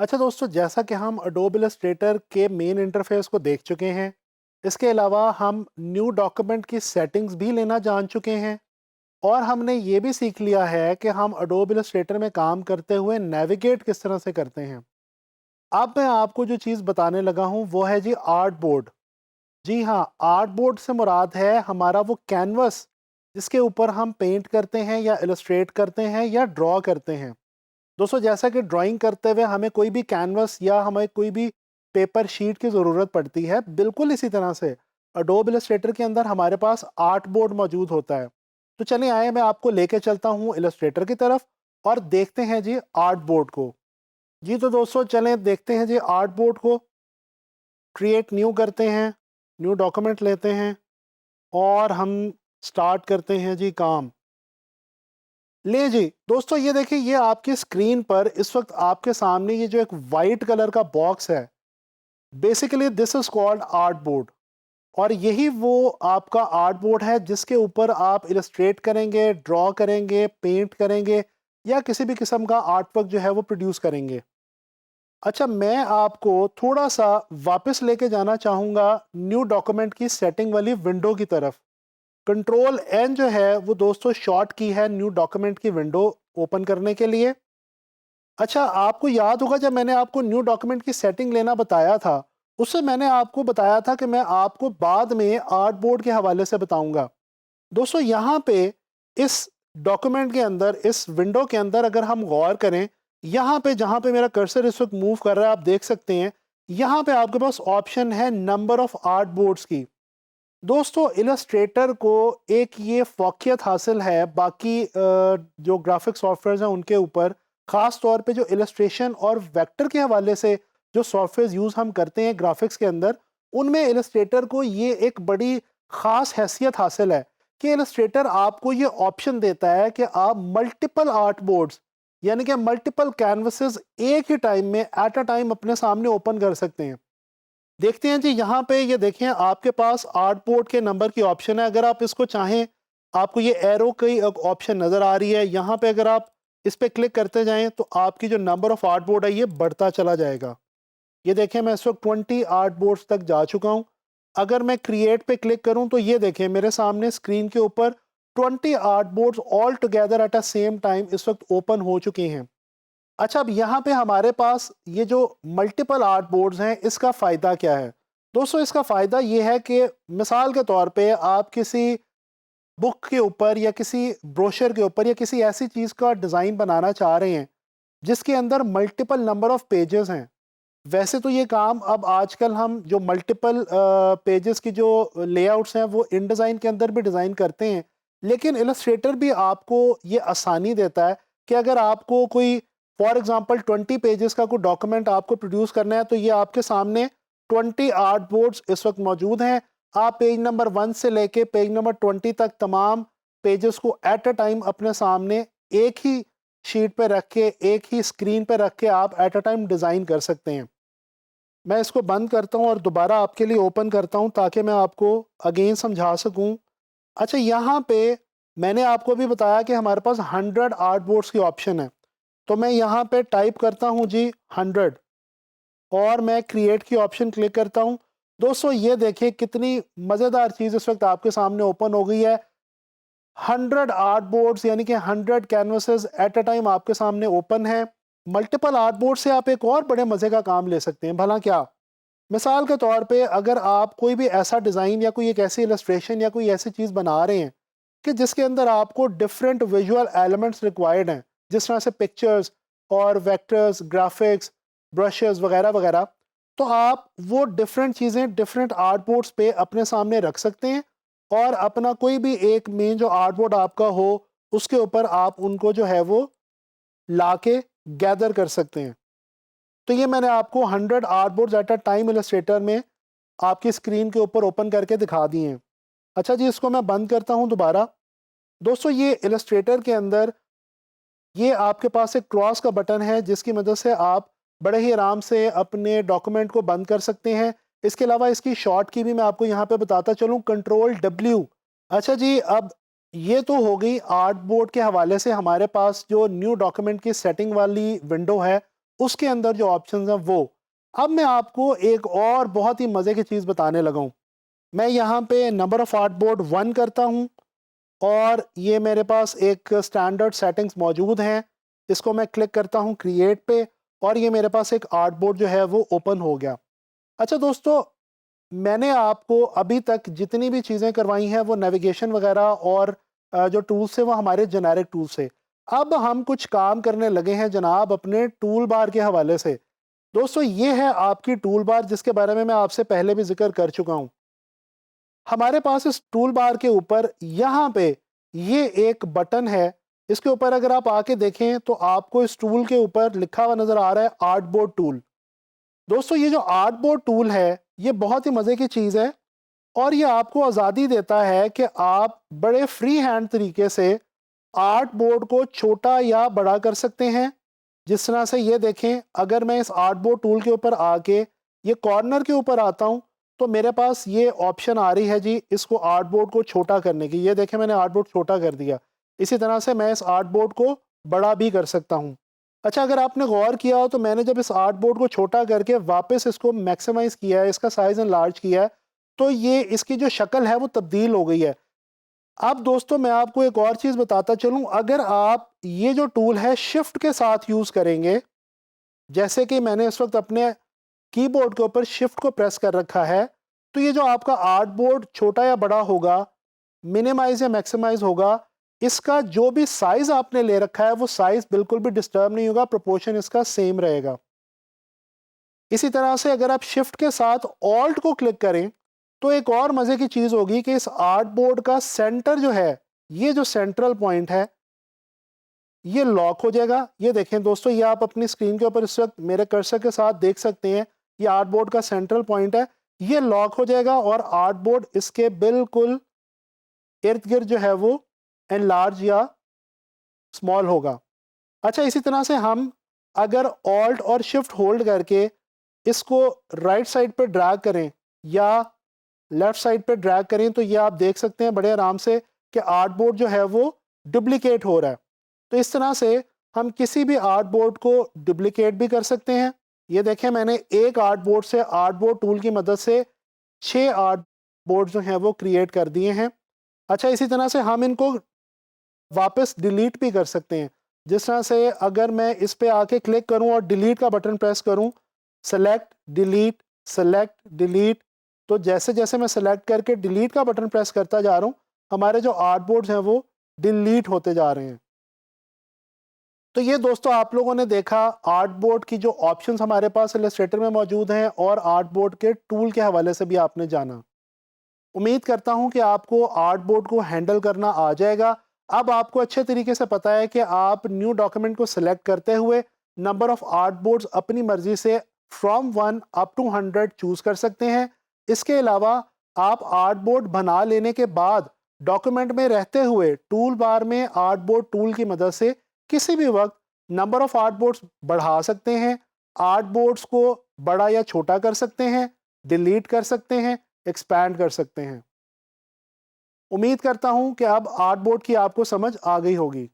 अच्छा दोस्तों, जैसा कि हम अडोब इलस्ट्रेटर के मेन इंटरफेस को देख चुके हैं, इसके अलावा हम न्यू डॉक्यूमेंट की सेटिंग्स भी लेना जान चुके हैं और हमने ये भी सीख लिया है कि हम अडोब इलस्ट्रेटर में काम करते हुए नेविगेट किस तरह से करते हैं। अब मैं आपको जो चीज़ बताने लगा हूँ वो है जी आर्ट बोर्ड। जी हाँ, आर्ट बोर्ड से मुराद है हमारा वो कैनवस जिसके ऊपर हम पेंट करते हैं या इलस्ट्रेट करते हैं या ड्रॉ करते हैं। दोस्तों, जैसा कि ड्राइंग करते हुए हमें कोई भी कैनवस या हमें कोई भी पेपर शीट की ज़रूरत पड़ती है, बिल्कुल इसी तरह से अडोब इलस्ट्रेटर के अंदर हमारे पास आर्ट बोर्ड मौजूद होता है। तो चलिए आए, मैं आपको लेके चलता हूँ इलस्ट्रेटर की तरफ और देखते हैं जी आर्ट बोर्ड को। जी तो दोस्तों, चलें देखते हैं जी आर्ट बोर्ड को। क्रिएट न्यू करते हैं, न्यू डॉक्यूमेंट लेते हैं और हम स्टार्ट करते हैं जी काम। ले जी दोस्तों, ये देखिए, ये आपकी स्क्रीन पर इस वक्त आपके सामने ये जो एक वाइट कलर का बॉक्स है, basically this is called art board. और यही वो आपका आर्ट बोर्ड है जिसके ऊपर आप इलस्ट्रेट करेंगे, ड्रॉ करेंगे, पेंट करेंगे या किसी भी किस्म का आर्ट वर्क जो है वो प्रोड्यूस करेंगे। अच्छा, मैं आपको थोड़ा सा वापस लेके जाना चाहूँगा न्यू डॉक्यूमेंट की सेटिंग वाली विंडो की तरफ। कंट्रोल एन जो है वो दोस्तों शॉर्ट की है न्यू डॉक्यूमेंट की विंडो ओपन करने के लिए। अच्छा, आपको याद होगा जब मैंने आपको न्यू डॉक्यूमेंट की सेटिंग लेना बताया था, उससे मैंने आपको बताया था कि मैं आपको बाद में आर्ट बोर्ड के हवाले से बताऊंगा। दोस्तों, यहाँ पे इस डॉक्यूमेंट के अंदर, इस विंडो के अंदर अगर हम गौर करें, यहाँ पे जहाँ पे मेरा कर्सर इस वक्त मूव कर रहा है आप देख सकते हैं, यहाँ पे आपके पास ऑप्शन है नंबर ऑफ आर्ट बोर्ड्स की। दोस्तों, इलस्ट्रेटर को एक ये फ़ौक़ियत हासिल है बाकी जो ग्राफ़िक सॉफ्टवेयर्स हैं उनके ऊपर, ख़ास तौर पे जो इलस्ट्रेशन और वेक्टर के हवाले से जो सॉफ्टवेयर्स यूज़ हम करते हैं ग्राफ़िक्स के अंदर, उनमें इलस्ट्रेटर को ये एक बड़ी ख़ास हैसियत हासिल है कि इलस्ट्रेटर आपको ये ऑप्शन देता है कि आप मल्टीपल आर्ट बोर्ड्स, यानी कि मल्टीपल कैनवासेस एक ही टाइम में एट अ टाइम अपने सामने ओपन कर सकते हैं। देखते हैं जी, यहाँ पे ये देखें, आपके पास आर्ट बोर्ड के नंबर की ऑप्शन है। अगर आप इसको चाहें, आपको ये एरो की एक ऑप्शन नज़र आ रही है, यहाँ पे अगर आप इस पे क्लिक करते जाएं तो आपकी जो नंबर ऑफ आर्ट बोर्ड है ये बढ़ता चला जाएगा। ये देखें, मैं इस वक्त 20 आर्ट बोर्ड्स तक जा चुका हूँ। अगर मैं क्रिएट पे क्लिक करूँ तो ये देखें, मेरे सामने स्क्रीन के ऊपर 20 art boards all together at a same time इस वक्त ओपन हो चुके हैं। अच्छा, अब यहाँ पे हमारे पास ये जो मल्टीपल आर्ट बोर्ड्स हैं, इसका फ़ायदा क्या है? दोस्तों, इसका फ़ायदा ये है कि मिसाल के तौर पे आप किसी बुक के ऊपर या किसी ब्रोशर के ऊपर या किसी ऐसी चीज़ का डिज़ाइन बनाना चाह रहे हैं जिसके अंदर मल्टीपल नंबर ऑफ पेजेस हैं। वैसे तो ये काम अब आजकल हम जो मल्टीपल पेजेस की जो लेआउट्स हैं वो इन डिज़ाइन के अंदर भी डिज़ाइन करते हैं, लेकिन इलस्ट्रेटर भी आपको ये आसानी देता है कि अगर आपको कोई फॉर एग्जांपल 20 पेजेस का कोई डॉक्यूमेंट आपको प्रोड्यूस करना है तो ये आपके सामने 20 आर्ट बोर्ड्स इस वक्त मौजूद हैं। आप पेज नंबर 1 से लेके पेज नंबर 20 तक तमाम पेजेस को एट अ टाइम अपने सामने एक ही शीट पे रख के, एक ही स्क्रीन पे रख के आप एट अ टाइम डिज़ाइन कर सकते हैं। मैं इसको बंद करता हूँ और दोबारा आपके लिए ओपन करता हूँ ताकि मैं आपको अगेन समझा सकूँ। अच्छा, यहाँ पे मैंने आपको अभी बताया कि हमारे पास 100 आर्ट बोर्ड्स की ऑप्शन है। तो मैं यहाँ पे टाइप करता हूँ जी 100 और मैं क्रिएट की ऑप्शन क्लिक करता हूँ। दोस्तों, ये देखिए कितनी मज़ेदार चीज़ इस वक्त आपके सामने ओपन हो गई है। 100 आर्ट बोर्ड्स यानी कि 100 कैनवासेस एट अ टाइम आपके सामने ओपन है। मल्टीपल आर्ट बोर्ड से आप एक और बड़े मज़े का काम ले सकते हैं। भला क्या? मिसाल के तौर पे अगर आप कोई भी ऐसा डिज़ाइन या कोई एक ऐसी इलस्ट्रेशन या कोई ऐसी चीज़ बना रहे हैं कि जिसके अंदर आपको डिफरेंट विजुअल एलिमेंट्स रिक्वायर्ड हैं, जिस तरह से पिक्चर्स और वेक्टर्स, ग्राफिक्स, ब्रशेस वगैरह वगैरह, तो आप वो डिफरेंट चीज़ें डिफरेंट आर्ट बोर्ड्स पे अपने सामने रख सकते हैं और अपना कोई भी एक मेन जो आर्ट बोर्ड आपका हो उसके ऊपर आप उनको जो है वो ला के गैदर कर सकते हैं। तो ये मैंने आपको 100 art boards at a time Illustrator में आपकी स्क्रीन के ऊपर ओपन करके दिखा दिए हैं। अच्छा जी, इसको मैं बंद करता हूँ दोबारा। दोस्तों, ये इलस्ट्रेटर के अंदर ये आपके पास एक क्रॉस का बटन है जिसकी मदद से आप बड़े ही आराम से अपने डॉक्यूमेंट को बंद कर सकते हैं। इसके अलावा इसकी शॉर्ट की भी मैं आपको यहाँ पे बताता चलूँ, कंट्रोल डब्ल्यू। अच्छा जी, अब ये तो हो गई आर्ट बोर्ड के हवाले से हमारे पास जो न्यू डॉक्यूमेंट की सेटिंग वाली विंडो है उसके अंदर जो ऑप्शंस हैं वो। अब मैं आपको एक और बहुत ही मज़े की चीज़ बताने लगा हूँ। मैं यहाँ पे नंबर ऑफ़ आर्टबोर्ड 1 करता हूँ और ये मेरे पास एक स्टैंडर्ड सेटिंग्स मौजूद हैं। इसको मैं क्लिक करता हूँ क्रिएट पे और ये मेरे पास एक आर्टबोर्ड जो है वो ओपन हो गया। अच्छा दोस्तों, मैंने आपको अभी तक जितनी भी चीज़ें करवाई हैं वो नेविगेशन वगैरह और जो टूल्स हैं वो हमारे जेनेरिक टूल्स से। अब हम कुछ काम करने लगे हैं जनाब अपने टूल बार के हवाले से। दोस्तों, ये है आपकी टूल बार जिसके बारे में मैं आपसे पहले भी ज़िक्र कर चुका हूँ। हमारे पास इस टूल बार के ऊपर यहाँ पे ये एक बटन है। इसके ऊपर अगर आप आके देखें तो आपको इस टूल के ऊपर लिखा हुआ नज़र आ रहा है आर्टबोर्ड टूल। दोस्तों, ये जो आर्टबोर्ड टूल है ये बहुत ही मज़े की चीज़ है और ये आपको आज़ादी देता है कि आप बड़े फ्री हैंड तरीके से आर्ट बोर्ड को छोटा या बड़ा कर सकते हैं। जिस तरह से ये देखें, अगर मैं इस आर्ट बोर्ड टूल के ऊपर आके ये कॉर्नर के ऊपर आता हूँ तो मेरे पास ये ऑप्शन आ रही है जी इसको आर्ट बोर्ड को छोटा करने की। ये देखें, मैंने आर्ट बोर्ड छोटा कर दिया। इसी तरह से मैं इस आर्ट बोर्ड को बड़ा भी कर सकता हूँ। अच्छा, अगर आपने गौर किया हो तो मैंने जब इस आर्ट बोर्ड को छोटा करके वापस इसको मैक्सिमाइज़ किया है, इसका साइज़ एनलार्ज किया है, तो ये इसकी जो शक्ल है वो तब्दील हो गई है। अब दोस्तों, मैं आपको एक और चीज़ बताता चलूँ, अगर आप ये जो टूल है शिफ्ट के साथ यूज़ करेंगे, जैसे कि मैंने इस वक़्त अपने कीबोर्ड के ऊपर शिफ्ट को प्रेस कर रखा है, तो ये जो आपका आर्ट बोर्ड छोटा या बड़ा होगा, मिनिमाइज़ या मैक्सिमाइज़ होगा, इसका जो भी साइज़ आपने ले रखा है वो साइज़ बिल्कुल भी डिस्टर्ब नहीं होगा, प्रोपोर्शन इसका सेम रहेगा। इसी तरह से अगर आप शिफ्ट के साथ ऑल्ट को क्लिक करें तो एक और मज़े की चीज़ होगी कि इस आर्ट बोर्ड का सेंटर जो है, ये जो सेंट्रल पॉइंट है, ये लॉक हो जाएगा। ये देखें दोस्तों, ये आप अपनी स्क्रीन के ऊपर इस वक्त मेरे कर्सर के साथ देख सकते हैं। ये आर्ट बोर्ड का सेंट्रल पॉइंट है, ये लॉक हो जाएगा और आर्ट बोर्ड इसके बिल्कुल इर्द गिर्द जो है वो एनलार्ज या स्मॉल होगा। अच्छा, इसी तरह से हम अगर ऑल्ट और शिफ्ट होल्ड करके इसको राइट साइड पे ड्रैग करें या लेफ्ट साइड पे ड्रैग करें तो ये आप देख सकते हैं बड़े आराम से कि आर्ट बोर्ड जो है वो डुप्लीकेट हो रहा है। तो इस तरह से हम किसी भी आर्ट बोर्ड को डुप्लीकेट भी कर सकते हैं। ये देखें, मैंने एक आर्ट बोर्ड से आर्ट बोर्ड टूल की मदद से 6 आर्ट बोर्ड जो हैं वो क्रिएट कर दिए हैं। अच्छा, इसी तरह से हम इनको वापस डिलीट भी कर सकते हैं। जिस तरह से अगर मैं इस पे आके क्लिक करूं और डिलीट का बटन प्रेस करूं, सेलेक्ट डिलीट, तो जैसे जैसे मैं सेलेक्ट करके डिलीट का बटन प्रेस करता जा रहा हूं, हमारे जो आर्ट बोर्ड्स हैं वो डिलीट होते जा रहे हैं। तो ये दोस्तों, आप लोगों ने देखा आर्ट बोर्ड की जो ऑप्शंस हमारे पास इलस्ट्रेटर में मौजूद हैं और आर्ट बोर्ड के टूल के हवाले से भी आपने जाना। उम्मीद करता हूं कि आपको आर्ट बोर्ड को हैंडल करना आ जाएगा। अब आपको अच्छे तरीके से पता है कि आप न्यू डॉक्यूमेंट को सिलेक्ट करते हुए नंबर ऑफ आर्ट बोर्ड्स अपनी मर्जी से फ्रॉम 1 अप टू 100 चूज कर सकते हैं। इसके अलावा आप आर्ट बोर्ड बना लेने के बाद डॉक्यूमेंट में रहते हुए टूल बार में आर्ट बोर्ड टूल की मदद से किसी भी वक्त नंबर ऑफ आर्ट बोर्ड्स बढ़ा सकते हैं, आर्ट बोर्ड्स को बड़ा या छोटा कर सकते हैं, डिलीट कर सकते हैं, एक्सपैंड कर सकते हैं। उम्मीद करता हूं कि अब आर्ट बोर्ड की आपको समझ आ गई होगी।